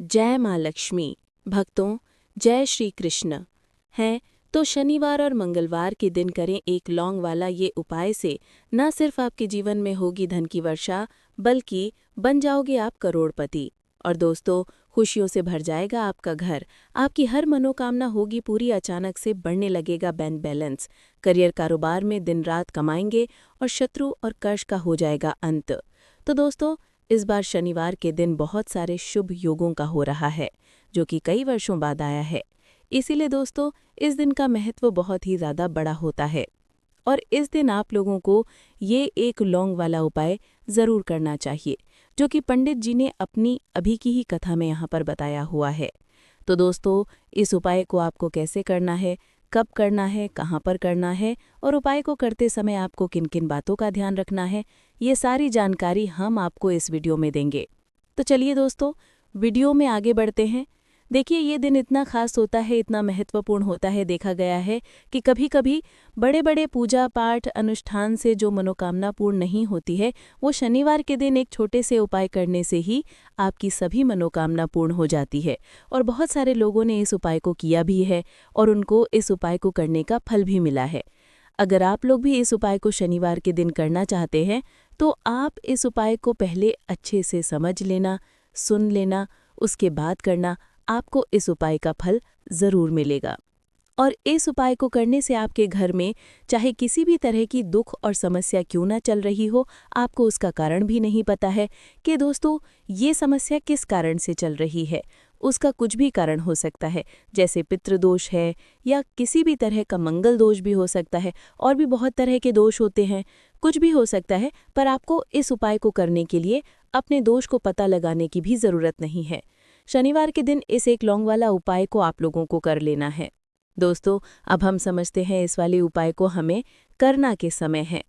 जय माँ लक्ष्मी। भक्तों, जय श्री कृष्ण। हैं तो शनिवार और मंगलवार के दिन करें एक लौंग वाला ये उपाय से न सिर्फ आपके जीवन में होगी धन की वर्षा, बल्कि बन जाओगे आप करोड़पति। और दोस्तों, खुशियों से भर जाएगा आपका घर। आपकी हर मनोकामना होगी पूरी, अचानक से बढ़ने लगेगा बैंक बैलेंस। करियर कारोबार में दिन रात कमाएंगे और शत्रु और कर्ज का हो जाएगा अंत। तो दोस्तों, इस बार शनिवार के दिन बहुत सारे शुभ योगों का हो रहा है, जो कि कई वर्षों बाद आया है। इसीलिए दोस्तों, इस दिन का महत्व बहुत ही ज़्यादा बड़ा होता है और इस दिन आप लोगों को ये एक लौंग वाला उपाय ज़रूर करना चाहिए, जो कि पंडित जी ने अपनी अभी की ही कथा में यहाँ पर बताया हुआ है। तो दोस्तों, इस उपाय को आपको कैसे करना है, कब करना है, कहाँ पर करना है और उपाय को करते समय आपको किन किन बातों का ध्यान रखना है, ये सारी जानकारी हम आपको इस वीडियो में देंगे। तो चलिए दोस्तों, वीडियो में आगे बढ़ते हैं। देखिए, ये दिन इतना खास होता है, इतना महत्वपूर्ण होता है, देखा गया है कि कभी कभी बड़े बड़े पूजा पाठ अनुष्ठान से जो मनोकामना पूर्ण नहीं होती है, वो शनिवार के दिन एक छोटे से उपाय करने से ही आपकी सभी मनोकामना पूर्ण हो जाती है। और बहुत सारे लोगों ने इस उपाय को किया भी है और उनको इस उपाय को करने का फल भी मिला है। अगर आप लोग भी इस उपाय को शनिवार के दिन करना चाहते हैं, तो आप इस उपाय को पहले अच्छे से समझ लेना, सुन लेना, उसके बाद करना। आपको इस उपाय का फल ज़रूर मिलेगा। और इस उपाय को करने से आपके घर में चाहे किसी भी तरह की दुख और समस्या क्यों ना चल रही हो, आपको उसका कारण भी नहीं पता है कि दोस्तों ये समस्या किस कारण से चल रही है। उसका कुछ भी कारण हो सकता है, जैसे पितृदोष है या किसी भी तरह का मंगल दोष भी हो सकता है, और भी बहुत तरह के दोष होते हैं। कुछ भी हो सकता है, पर आपको इस उपाय को करने के लिए अपने दोष को पता लगाने की भी ज़रूरत नहीं है। शनिवार के दिन इस एक लौंग वाला उपाय को आप लोगों को कर लेना है। दोस्तों, अब हम समझते हैं इस वाले उपाय को हमें करना के समय है।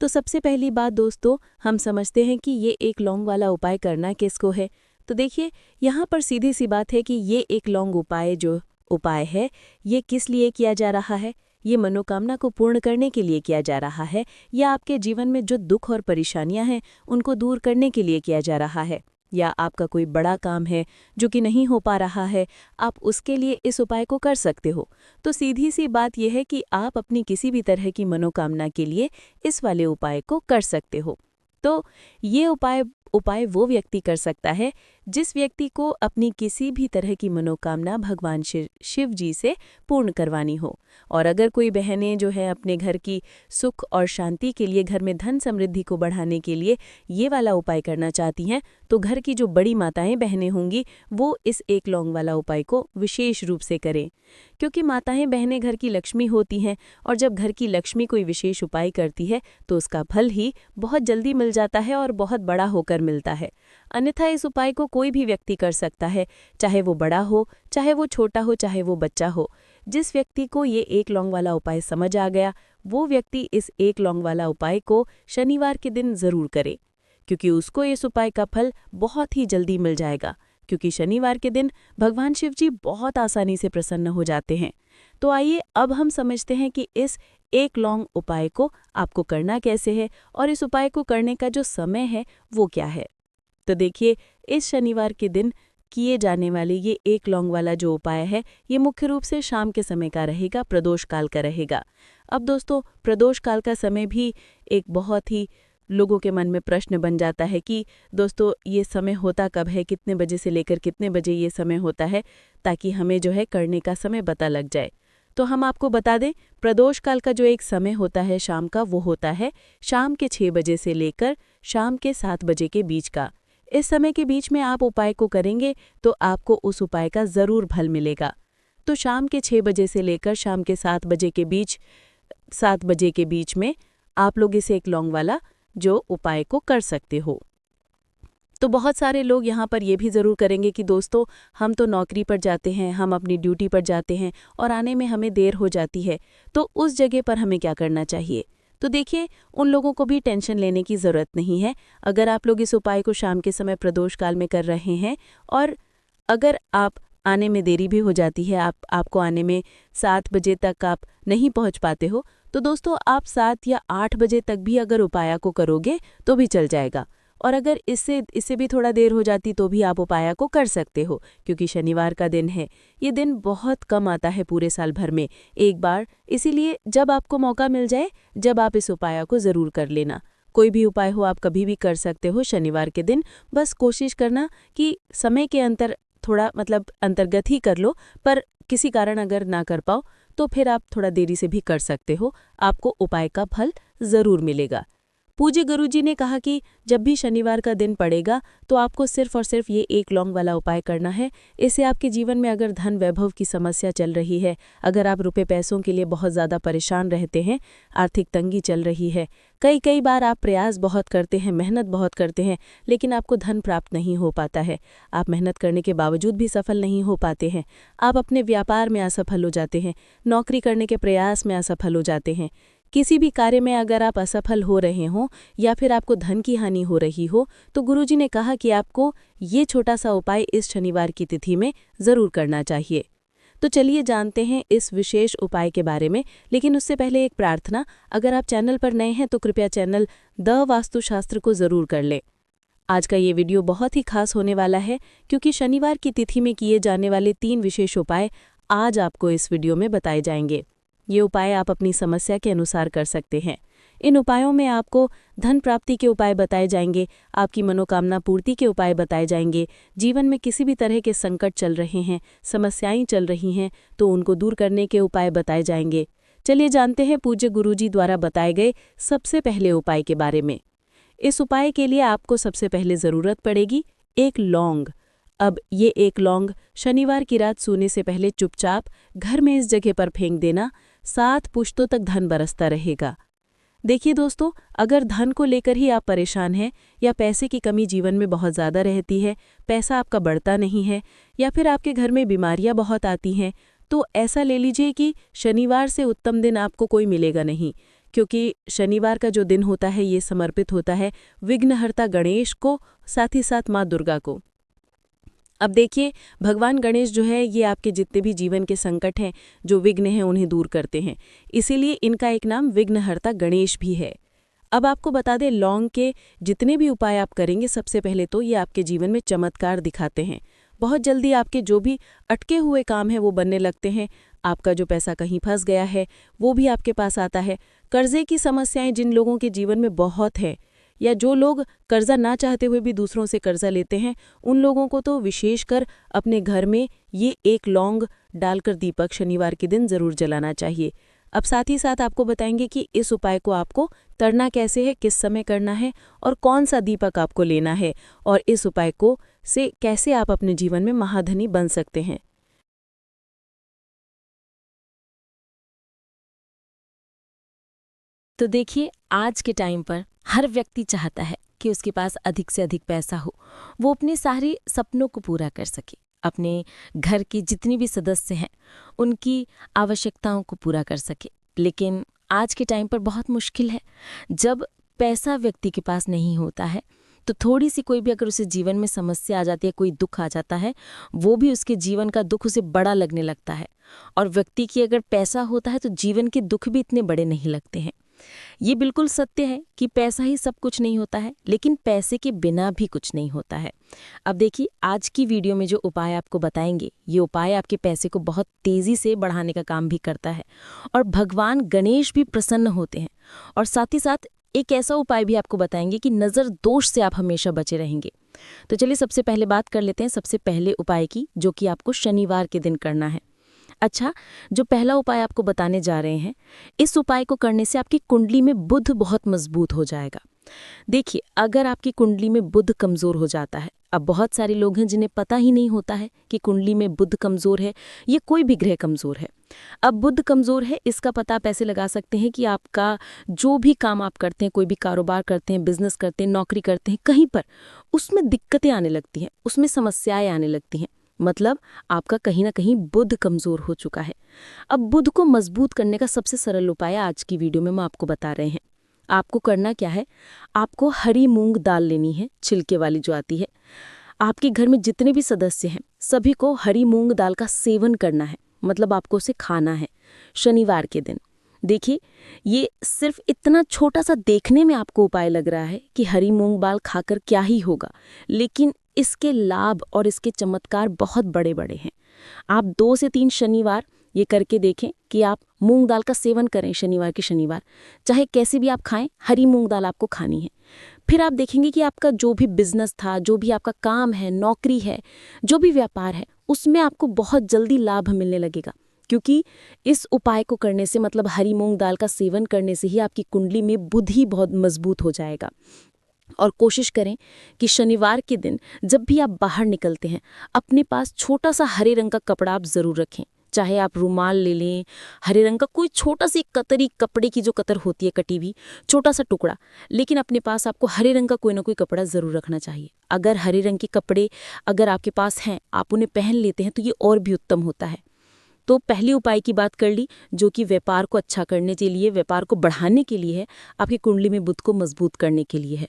तो सबसे पहली बात दोस्तों, हम समझते हैं कि ये एक लौंग वाला उपाय करना किसको है। तो देखिए, यहाँ पर सीधी सी बात है कि ये एक लौंग उपाय जो उपाय है, ये किस लिए किया जा रहा है। ये मनोकामना को पूर्ण करने के लिए किया जा रहा है, या आपके जीवन में जो दुख और परेशानियां हैं उनको दूर करने के लिए किया जा रहा है, या आपका कोई बड़ा काम है जो कि नहीं हो पा रहा है, आप उसके लिए इस उपाय को कर सकते हो। तो सीधी सी बात यह है कि आप अपनी किसी भी तरह की मनोकामना के लिए इस वाले उपाय को कर सकते हो। तो ये उपाय वो व्यक्ति कर सकता है जिस व्यक्ति को अपनी किसी भी तरह की मनोकामना भगवान शिव जी से पूर्ण करवानी हो। और अगर कोई बहनें जो है अपने घर की सुख और शांति के लिए, घर में धन समृद्धि को बढ़ाने के लिए ये वाला उपाय करना चाहती हैं, तो घर की जो बड़ी माताएं बहनें होंगी वो इस एक लौंग वाला उपाय को विशेष रूप से करें, क्योंकि माताएं बहनें घर की लक्ष्मी होती हैं। और जब घर की लक्ष्मी कोई विशेष उपाय करती है तो उसका फल ही बहुत जल्दी मिल जाता है और बहुत बड़ा होकर मिलता है। अन्यथा इस उपाय को कोई भी व्यक्ति कर सकता है, चाहे वो बड़ा हो, चाहे वो छोटा हो, चाहे वो बच्चा हो। जिस व्यक्ति को ये एक लौंग वाला उपाय समझ आ गया, वो व्यक्ति इस एक लौंग वाला उपाय को शनिवार के दिन ज़रूर करे, क्योंकि उसको इस उपाय का फल बहुत ही जल्दी मिल जाएगा। क्योंकि शनिवार के दिन भगवान शिव जी बहुत आसानी से प्रसन्न हो जाते हैं। तो आइए अब हम समझते हैं कि इस एक लौंग उपाय को आपको करना कैसे है और इस उपाय को करने का जो समय है वो क्या है। तो देखिए, इस शनिवार के दिन किए जाने वाले ये एक लौंग वाला जो उपाय है, ये मुख्य रूप से शाम के समय का रहेगा, प्रदोष काल का रहेगा। अब दोस्तों, प्रदोष काल का समय भी एक बहुत ही लोगों के मन में प्रश्न बन जाता है कि दोस्तों ये समय होता कब है, कितने बजे से लेकर कितने बजे ये समय होता है, ताकि हमें जो है करने का समय पता लग जाए। तो हम आपको बता दें, प्रदोष काल का जो एक समय होता है शाम का, वो होता है शाम के 6 बजे से लेकर शाम के 7 बजे के बीच का। इस समय के बीच में आप उपाय को करेंगे तो आपको उस उपाय का ज़रूर फल मिलेगा। तो शाम के 6 बजे से लेकर शाम के 7 बजे के बीच में आप लोग इस एक लौंग वाला जो उपाय को कर सकते हो। तो बहुत सारे लोग यहाँ पर ये भी ज़रूर करेंगे कि दोस्तों हम तो नौकरी पर जाते हैं, हम अपनी ड्यूटी पर जाते हैं और आने में हमें देर हो जाती है, तो उस जगह पर हमें क्या करना चाहिए। तो देखिए, उन लोगों को भी टेंशन लेने की ज़रूरत नहीं है। अगर आप लोग इस उपाय को शाम के समय प्रदोष काल में कर रहे हैं और अगर आप आने में देरी भी हो जाती है, आपको आने में 7 बजे तक आप नहीं पहुंच पाते हो, तो दोस्तों आप 7 या 8 बजे तक भी अगर उपाय को करोगे तो भी चल जाएगा। और अगर इससे भी थोड़ा देर हो जाती तो भी आप उपाय को कर सकते हो, क्योंकि शनिवार का दिन है। ये दिन बहुत कम आता है पूरे साल भर में एक बार, इसीलिए जब आपको मौका मिल जाए जब आप इस उपाय को ज़रूर कर लेना। कोई भी उपाय हो आप कभी भी कर सकते हो शनिवार के दिन। बस कोशिश करना कि समय के थोड़ा अंतर्गत ही कर लो, पर किसी कारण अगर ना कर पाओ तो फिर आप थोड़ा देरी से भी कर सकते हो, आपको उपाय का फल ज़रूर मिलेगा। पूज्य गुरुजी ने कहा कि जब भी शनिवार का दिन पड़ेगा तो आपको सिर्फ और सिर्फ ये एक लौंग वाला उपाय करना है। इससे आपके जीवन में अगर धन वैभव की समस्या चल रही है, अगर आप रुपए पैसों के लिए बहुत ज़्यादा परेशान रहते हैं, आर्थिक तंगी चल रही है, कई बार आप प्रयास बहुत करते हैं, मेहनत बहुत करते हैं, लेकिन आपको धन प्राप्त नहीं हो पाता है, आप मेहनत करने के बावजूद भी सफल नहीं हो पाते हैं, आप अपने व्यापार में असफल हो जाते हैं, नौकरी करने के प्रयास में असफल हो जाते हैं, किसी भी कार्य में अगर आप असफल हो रहे हों या फिर आपको धन की हानि हो रही हो, तो गुरुजी ने कहा कि आपको ये छोटा सा उपाय इस शनिवार की तिथि में ज़रूर करना चाहिए। तो चलिए जानते हैं इस विशेष उपाय के बारे में, लेकिन उससे पहले एक प्रार्थना। अगर आप चैनल पर नए हैं तो कृपया चैनल द वास्तुशास्त्र को ज़रूर कर लें। आज का ये वीडियो बहुत ही खास होने वाला है, क्योंकि शनिवार की तिथि में किए जाने वाले 3 विशेष उपाय आज आपको इस वीडियो में बताए जाएंगे। ये उपाय आप अपनी समस्या के अनुसार कर सकते हैं। इन उपायों में आपको धन प्राप्ति के उपाय बताए जाएंगे, आपकी मनोकामना पूर्ति के उपाय बताए जाएंगे, जीवन में किसी भी तरह के संकट चल रहे हैं, समस्याएं चल रही हैं तो उनको दूर करने के उपाय बताए जाएंगे। चलिए जानते हैं पूज्य गुरुजी द्वारा बताए गए सबसे पहले उपाय के बारे में। इस उपाय के लिए आपको सबसे पहले ज़रूरत पड़ेगी एक लौंग। अब ये एक लौंग शनिवार की रात सोने से पहले चुपचाप घर में इस जगह पर फेंक देना, 7 पुश्तों तक धन बरसता रहेगा। देखिए दोस्तों, अगर धन को लेकर ही आप परेशान हैं या पैसे की कमी जीवन में बहुत ज़्यादा रहती है, पैसा आपका बढ़ता नहीं है, या फिर आपके घर में बीमारियां बहुत आती हैं, तो ऐसा ले लीजिए कि शनिवार से उत्तम दिन आपको कोई मिलेगा नहीं, क्योंकि शनिवार का जो दिन होता है ये समर्पित होता है विघ्नहर्ता गणेश को, साथ ही साथ माँ दुर्गा को। अब देखिए, भगवान गणेश जो है ये आपके जितने भी जीवन के संकट हैं, जो विघ्न हैं, उन्हें दूर करते हैं, इसीलिए इनका एक नाम विघ्नहर्ता गणेश भी है। अब आपको बता दें, लौंग के जितने भी उपाय आप करेंगे, सबसे पहले तो ये आपके जीवन में चमत्कार दिखाते हैं। बहुत जल्दी आपके जो भी अटके हुए काम हैं वो बनने लगते हैं, आपका जो पैसा कहीं फंस गया है वो भी आपके पास आता है। कर्जे की समस्याएं जिन लोगों के जीवन में बहुत है, या जो लोग कर्जा ना चाहते हुए भी दूसरों से कर्जा लेते हैं, उन लोगों को तो विशेषकर अपने घर में ये एक लौंग डालकर दीपक शनिवार के दिन ज़रूर जलाना चाहिए। अब साथ ही साथ आपको बताएंगे कि इस उपाय को आपको करना कैसे है, किस समय करना है और कौन सा दीपक आपको लेना है, और इस उपाय को से कैसे आप अपने जीवन में महाधनी बन सकते हैं। तो देखिए, आज के टाइम पर हर व्यक्ति चाहता है कि उसके पास अधिक से अधिक पैसा हो, वो अपने सारे सपनों को पूरा कर सके, अपने घर के जितने भी सदस्य हैं उनकी आवश्यकताओं को पूरा कर सके। लेकिन आज के टाइम पर बहुत मुश्किल है। जब पैसा व्यक्ति के पास नहीं होता है तो थोड़ी सी कोई भी अगर उसे जीवन में समस्या आ जाती है, कोई दुख आ जाता है, वो भी उसके जीवन का दुख उसे बड़ा लगने लगता है। और व्यक्ति की अगर पैसा होता है तो जीवन के दुख भी इतने बड़े नहीं लगते हैं। ये बिल्कुल सत्य है कि पैसा ही सब कुछ नहीं होता है, लेकिन पैसे के बिना भी कुछ नहीं होता है। अब देखिए, आज की वीडियो में जो उपाय आपको बताएंगे, ये उपाय आपके पैसे को बहुत तेज़ी से बढ़ाने का काम भी करता है, और भगवान गणेश भी प्रसन्न होते हैं। और साथ ही साथ एक ऐसा उपाय भी आपको बताएंगे कि नज़र दोष से आप हमेशा बचे रहेंगे। तो चलिए सबसे पहले बात कर लेते हैं सबसे पहले उपाय की, जो कि आपको शनिवार के दिन करना है। अच्छा, जो पहला उपाय आपको बताने जा रहे हैं, इस उपाय को करने से आपकी कुंडली में बुध बहुत मजबूत हो जाएगा। देखिए, अगर आपकी कुंडली में बुध कमज़ोर हो जाता है, अब बहुत सारे लोग हैं जिन्हें पता ही नहीं होता है कि कुंडली में बुध कमज़ोर है, ये कोई भी ग्रह कमज़ोर है। अब बुध कमज़ोर है, इसका पता आप ऐसे लगा सकते हैं कि आपका जो भी काम आप करते हैं, कोई भी कारोबार करते हैं, बिजनेस करते हैं, नौकरी करते हैं, कहीं पर उसमें दिक्कतें आने लगती हैं, उसमें समस्याएं आने लगती हैं। मतलब आपका कहीं ना कहीं बुध कमज़ोर हो चुका है। अब बुध को मजबूत करने का सबसे सरल उपाय आज की वीडियो में हम आपको बता रहे हैं। आपको करना क्या है, आपको हरी मूंग दाल लेनी है, छिलके वाली जो आती है। आपके घर में जितने भी सदस्य हैं सभी को हरी मूंग दाल का सेवन करना है, मतलब आपको उसे खाना है शनिवार के दिन। देखिए, ये सिर्फ इतना छोटा सा देखने में आपको उपाय लग रहा है कि हरी मूंग दाल खाकर क्या ही होगा, लेकिन इसके लाभ और इसके चमत्कार बहुत बड़े बड़े हैं। आप 2 से 3 शनिवार ये करके देखें कि आप मूंग दाल का सेवन करें शनिवार के शनिवार, चाहे कैसे भी आप खाएं, हरी मूंग दाल आपको खानी है। फिर आप देखेंगे कि आपका जो भी बिजनेस था, जो भी आपका काम है, नौकरी है, जो भी व्यापार है, उसमें आपको बहुत जल्दी लाभ मिलने लगेगा, क्योंकि इस उपाय को करने से, मतलब हरी मूंग दाल का सेवन करने से ही आपकी कुंडली में बुद्धि बहुत मजबूत हो जाएगा। और कोशिश करें कि शनिवार के दिन जब भी आप बाहर निकलते हैं, अपने पास छोटा सा हरे रंग का कपड़ा आप ज़रूर रखें। चाहे आप रुमाल ले लें, हरे रंग का कोई छोटा सी कतरी, कपड़े की जो कतर होती है कटी हुई, छोटा सा टुकड़ा, लेकिन अपने पास आपको हरे रंग का कोई ना कोई कपड़ा ज़रूर रखना चाहिए। अगर हरे रंग के कपड़े अगर आपके पास हैं, आप उन्हें पहन लेते हैं, तो ये और भी उत्तम होता है। तो पहले उपाय की बात कर ली, जो कि व्यापार को अच्छा करने के लिए, व्यापार को बढ़ाने के लिए है, आपकी कुंडली में बुध को मजबूत करने के लिए है।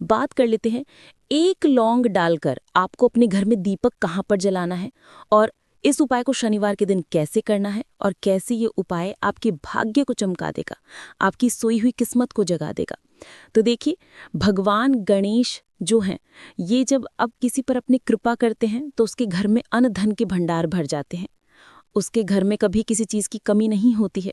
बात कर लेते हैं, 1 लौंग डालकर आपको अपने घर में दीपक कहाँ पर जलाना है, और इस उपाय को शनिवार के दिन कैसे करना है, और कैसे ये उपाय आपके भाग्य को चमका देगा, आपकी सोई हुई किस्मत को जगा देगा। तो देखिए, भगवान गणेश जो हैं, ये जब अब किसी पर अपनी कृपा करते हैं तो उसके घर में अन्न धन के भंडार भर जाते हैं। उसके घर में कभी किसी चीज़ की कमी नहीं होती है।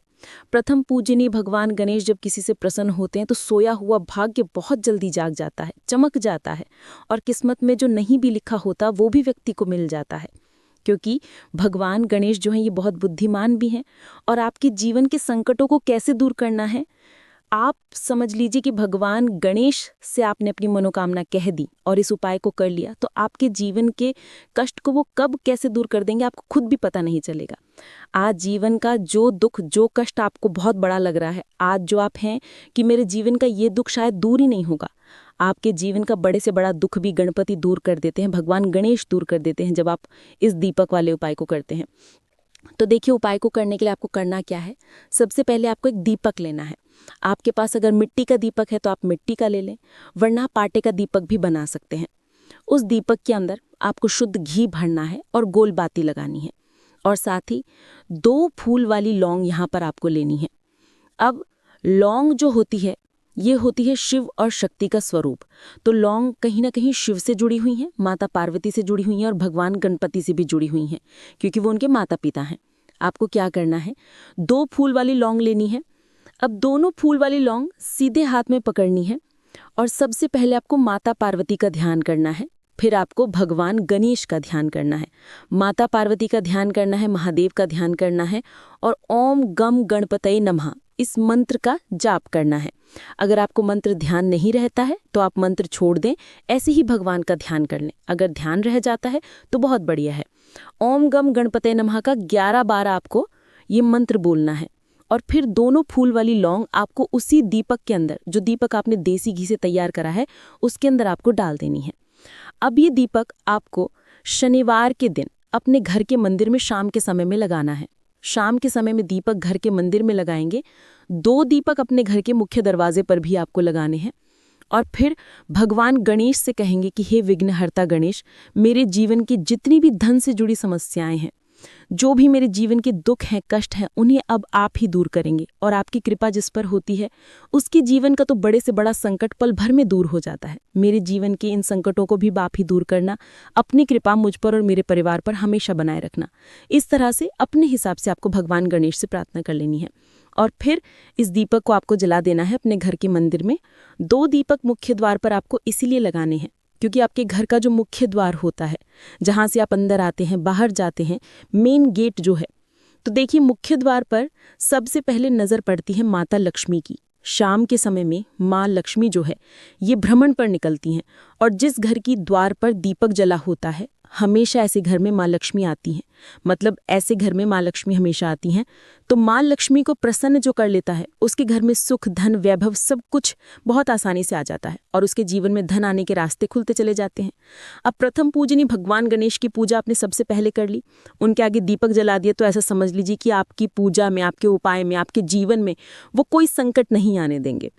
प्रथम पूजनीय भगवान गणेश जब किसी से प्रसन्न होते हैं तो सोया हुआ भाग्य बहुत जल्दी जाग जाता है, चमक जाता है, और किस्मत में जो नहीं भी लिखा होता वो भी व्यक्ति को मिल जाता है। क्योंकि भगवान गणेश जो हैं, ये बहुत बुद्धिमान भी हैं, और आपके जीवन के संकटों को कैसे दूर करना है, आप समझ लीजिए कि भगवान गणेश से आपने अपनी मनोकामना कह दी और इस उपाय को कर लिया, तो आपके जीवन के कष्ट को वो कब कैसे दूर कर देंगे, आपको खुद भी पता नहीं चलेगा। आज जीवन का जो दुख, जो कष्ट आपको बहुत बड़ा लग रहा है, आज जो आप हैं कि मेरे जीवन का ये दुख शायद दूर ही नहीं होगा, आपके जीवन का बड़े से बड़ा दुख भी गणपति दूर कर देते हैं, भगवान गणेश दूर कर देते हैं, जब आप इस दीपक वाले उपाय को करते हैं। तो देखिए, उपाय को करने के लिए आपको करना क्या है। सबसे पहले आपको एक दीपक लेना है। आपके पास अगर मिट्टी का दीपक है तो आप मिट्टी का ले लें, वरना आप आटे का दीपक भी बना सकते हैं। उस दीपक के अंदर आपको शुद्ध घी भरना है और गोल बाती लगानी है, और साथ ही 2 फूल वाली लौंग यहाँ पर आपको लेनी है। अब लौंग जो होती है, ये होती है शिव और शक्ति का स्वरूप। तो लौंग कहीं ना कहीं शिव से जुड़ी हुई हैं, माता पार्वती से जुड़ी हुई हैं, और भगवान गणपति से भी जुड़ी हुई हैं, क्योंकि वो उनके माता पिता हैं। आपको क्या करना है, 2 फूल वाली लौंग लेनी है। अब दोनों फूल वाली लौंग सीधे हाथ में पकड़नी है, और सबसे पहले आपको माता पार्वती का ध्यान करना है, फिर आपको भगवान गणेश का ध्यान करना है। माता पार्वती का ध्यान करना है, महादेव का ध्यान करना है, और ओम गम गणपतये नमः इस मंत्र का जाप करना है। अगर आपको मंत्र ध्यान नहीं रहता है तो आप मंत्र छोड़ दें, ऐसे ही भगवान का ध्यान कर लें। अगर ध्यान रह जाता है तो बहुत बढ़िया है। ओम गम गणपतये नमः का 11 बार आपको ये मंत्र बोलना है, और फिर दोनों फूल वाली लौंग आपको उसी दीपक के अंदर, जो दीपक आपने देसी घी से तैयार करा है, उसके अंदर आपको डाल देनी है। अब ये दीपक आपको शनिवार के दिन अपने घर के मंदिर में शाम के समय में लगाना है। शाम के समय में दीपक घर के मंदिर में लगाएंगे। 2 दीपक अपने घर के मुख्य दरवाजे पर भी आपको लगाने हैं, और फिर भगवान गणेश से कहेंगे कि हे विघ्नहर्ता गणेश, मेरे जीवन की जितनी भी धन से जुड़ी समस्याएं हैं, जो भी मेरे जीवन के दुख हैं, कष्ट हैं, उन्हें अब आप ही दूर करेंगे, और आपकी कृपा जिस पर होती है उसके जीवन का तो बड़े से बड़ा संकट पल भर में दूर हो जाता है। मेरे जीवन के इन संकटों को भी आप ही दूर करना, अपनी कृपा मुझ पर और मेरे परिवार पर हमेशा बनाए रखना। इस तरह से अपने हिसाब से आपको भगवान गणेश से प्रार्थना कर लेनी है, और फिर इस दीपक को आपको जला देना है अपने घर के मंदिर में। 2 दीपक मुख्य द्वार पर आपको इसीलिए लगाने हैं क्योंकि आपके घर का जो मुख्य द्वार होता है, जहाँ से आप अंदर आते हैं, बाहर जाते हैं, मेन गेट जो है, तो देखिए मुख्य द्वार पर सबसे पहले नज़र पड़ती है माता लक्ष्मी की। शाम के समय में माँ लक्ष्मी जो है ये भ्रमण पर निकलती हैं, और जिस घर की द्वार पर दीपक जला होता है, हमेशा ऐसे घर में माँ लक्ष्मी आती हैं। मतलब ऐसे घर में माँ लक्ष्मी हमेशा आती हैं। तो माँ लक्ष्मी को प्रसन्न जो कर लेता है, उसके घर में सुख, धन, वैभव सब कुछ बहुत आसानी से आ जाता है, और उसके जीवन में धन आने के रास्ते खुलते चले जाते हैं। अब प्रथम पूजनीय भगवान गणेश की पूजा आपने सबसे पहले कर ली, उनके आगे दीपक जला दिए, तो ऐसा समझ लीजिए कि आपकी पूजा में, आपके उपाय में, आपके जीवन में वो कोई संकट नहीं आने देंगे।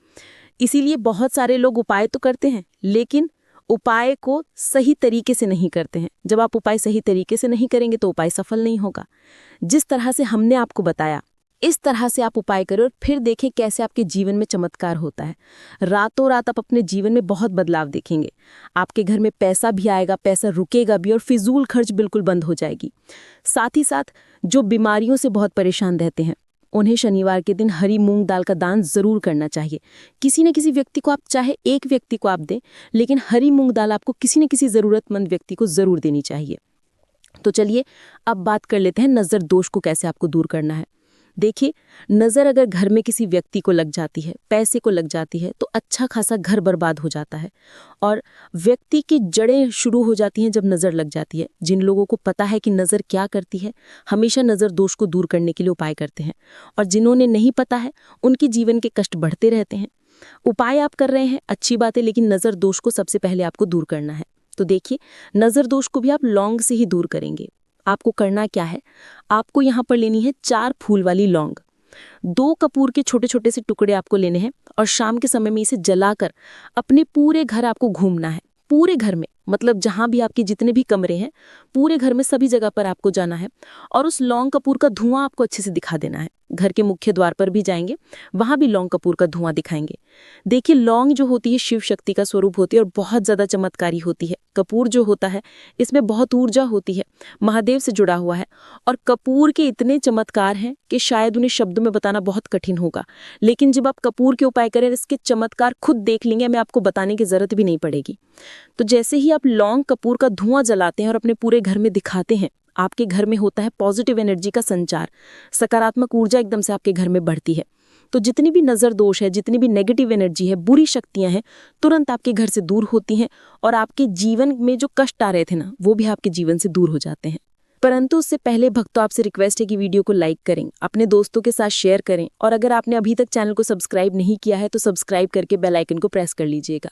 इसीलिए बहुत सारे लोग उपाय तो करते हैं, लेकिन उपाय को सही तरीके से नहीं करते हैं। जब आप उपाय सही तरीके से नहीं करेंगे तो उपाय सफल नहीं होगा। जिस तरह से हमने आपको बताया इस तरह से आप उपाय करें और फिर देखें कैसे आपके जीवन में चमत्कार होता है। रातों रात आप अपने जीवन में बहुत बदलाव देखेंगे। आपके घर में पैसा भी आएगा, पैसा रुकेगा भी और फिजूल खर्च बिल्कुल बंद हो जाएगी। साथ ही साथ जो बीमारियों से बहुत परेशान रहते हैं उन्हें शनिवार के दिन हरी मूंग दाल का दान जरूर करना चाहिए। किसी न किसी व्यक्ति को, आप चाहे एक व्यक्ति को आप दें, लेकिन हरी मूंग दाल आपको किसी न किसी ज़रूरतमंद व्यक्ति को ज़रूर देनी चाहिए। तो चलिए अब बात कर लेते हैं नज़र दोष को कैसे आपको दूर करना है। देखिए, नज़र अगर घर में किसी व्यक्ति को लग जाती है, पैसे को लग जाती है, तो अच्छा खासा घर बर्बाद हो जाता है और व्यक्ति की जड़ें शुरू हो जाती हैं जब नज़र लग जाती है। जिन लोगों को पता है कि नज़र क्या करती है, हमेशा नज़र दोष को दूर करने के लिए उपाय करते हैं, और जिन्होंने नहीं पता है उनके जीवन के कष्ट बढ़ते रहते हैं। उपाय आप कर रहे हैं, अच्छी बात है, लेकिन नज़र दोष को सबसे पहले आपको दूर करना है। तो देखिए, नज़र दोष को भी आप लौंग से ही दूर करेंगे। आपको करना क्या है, आपको यहाँ पर लेनी है 4 फूल वाली लौंग। 2 कपूर के छोटे छोटे से टुकड़े आपको लेने हैं और शाम के समय में इसे जलाकर अपने पूरे घर आपको घूमना है। पूरे घर में, मतलब जहाँ भी आपके जितने भी कमरे हैं, पूरे घर में सभी जगह पर आपको जाना है और उस लौंग कपूर का धुआं आपको अच्छे से दिखा देना है। घर के मुख्य द्वार पर भी जाएंगे, वहां भी लौंग कपूर का धुआं दिखाएंगे। देखिए, लौंग जो होती है शिव शक्ति का स्वरूप होती है और बहुत ज्यादा चमत्कारी होती है। कपूर जो होता है इसमें बहुत ऊर्जा होती है, महादेव से जुड़ा हुआ है, और कपूर के इतने चमत्कार हैं कि शायद उन्हें शब्दों में बताना बहुत कठिन होगा। लेकिन जब आप कपूर के उपाय करें, इसके चमत्कार खुद देख लेंगे, हमें आपको बताने की जरूरत भी नहीं पड़ेगी। तो जैसे ही आप लौंग कपूर का धुआं जलाते हैं और अपने पूरे घर में दिखाते हैं, आपके घर में होता है पॉजिटिव एनर्जी का संचार, सकारात्मक ऊर्जा एकदम से आपके घर में बढ़ती है। तो जितनी भी नज़र दोष है, जितनी भी नेगेटिव एनर्जी है, बुरी शक्तियां हैं, तुरंत आपके घर से दूर होती हैं और आपके जीवन में जो कष्ट आ रहे थे ना, वो भी आपके जीवन से दूर हो जाते हैं। परंतु उससे पहले भक्तों, आपसे रिक्वेस्ट है कि वीडियो को लाइक करें, अपने दोस्तों के साथ शेयर करें, और अगर आपने अभी तक चैनल को सब्सक्राइब नहीं किया है तो सब्सक्राइब करके बेल आइकन को प्रेस कर लीजिएगा।